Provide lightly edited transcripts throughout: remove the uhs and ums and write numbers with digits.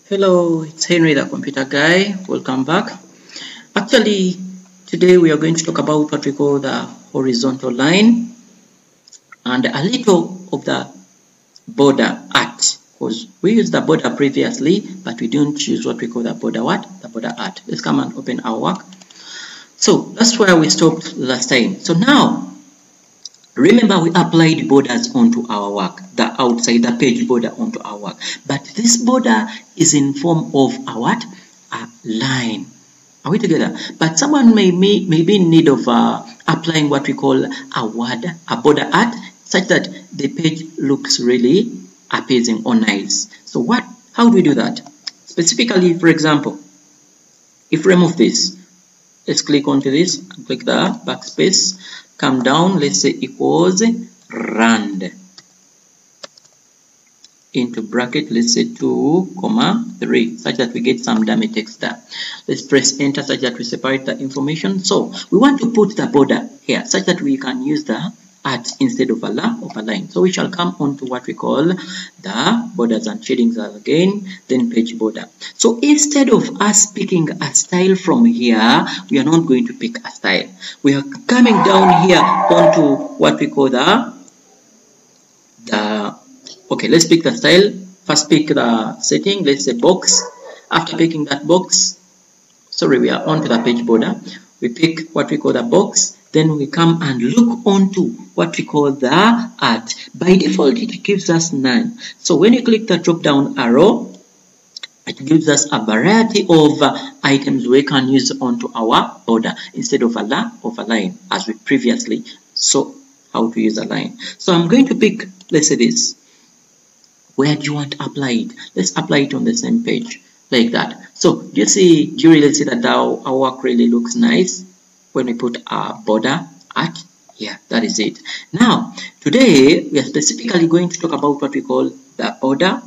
Hello, it's Henry the computer guy. Welcome back. Actually, today we are going to talk about what we call the horizontal line and a little of the border art, because we used the border previously, but we didn't use what we call the border the border art. Let's come and open our work. So that's where we stopped last time. So now remember, we applied borders onto our work, the outside, the page border onto our work. But this border is in form of a what? A line. Are we together? But someone may be in need of applying what we call a border art, such that the page looks really appeasing or nice. So how do we do that? Specifically, for example, if we remove this, let's click onto this, click the backspace, come down, let's say equals rand into bracket, let's say 2,3, such that we get some dummy text there. Let's press enter such that we separate the information. So we want to put the border here such that we can use the art instead of a line. So we shall come on to what we call the borders and shadings again, then page border. So instead of us picking a style from here, we are not going to pick a style. We are coming down here onto what we call okay, let's pick the style. First pick the setting, let's say box. After picking that box, we are onto the page border. We pick what we call the box. Then we come and look onto what we call the art. By default, it gives us none. So when you click the drop down arrow, it gives us a variety of items we can use onto our border instead of a line, as we previously saw how to use a line. So I'm going to pick, let's say this. Where do you want to apply it? Let's apply it on the same page like that. So do you really see that our work really looks nice when we put our border art? Yeah, that is it. Now, today we are specifically going to talk about what we call the border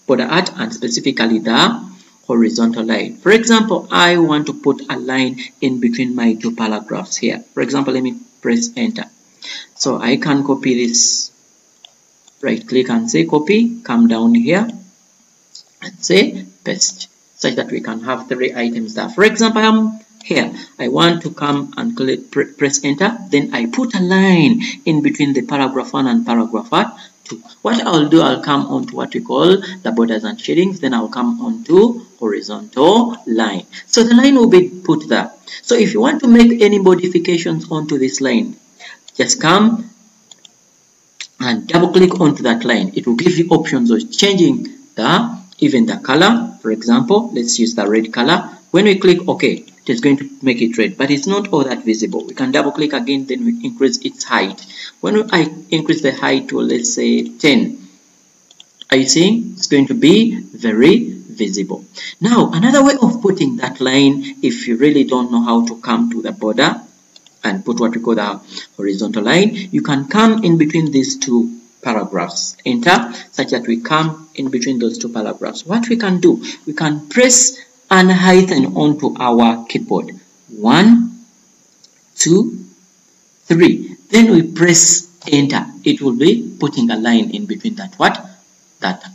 art, and specifically the horizontal line. For example, I want to put a line in between my two paragraphs here. For example, let me press enter. So I can copy this, right click and say copy, come down here and say paste, such that we can have 3 items there. For example, I'm here, I want to come and press enter, then I put a line in between the paragraph 1 and paragraph 2. What I'll do, I'll come on to what we call the borders and shadings, then I'll come on to horizontal line. So the line will be put there. So if you want to make any modifications onto this line, just come and double click onto that line. It will give you options of changing even the color. For example, let's use the red color. When we click OK, it is going to make it red, but it's not all that visible. We can double click again, then we increase its height. When I increase the height to, let's say, 10, are you seeing? It's going to be very visible. Now, another way of putting that line, if you really don't know how to come to the border and put what we call the horizontal line, you can come in between these two paragraphs, enter, such that we come in between those two paragraphs. What we can do, we can press and heighten onto our keyboard. 1, 2, 3. Then we press enter. It will be putting a line in between that work that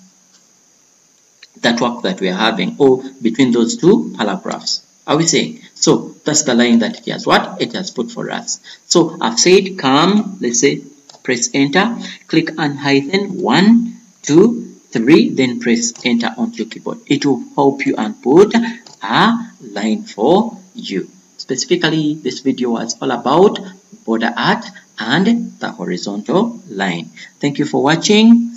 we are having, or between those two paragraphs. Are we saying? So that's the line that it has put for us. So I've said come, let's say press enter, click and heighten 1, 2, 3, then press enter on your keyboard. It will help you and put a line for you. Specifically, this video was all about border art and the horizontal line. Thank you for watching.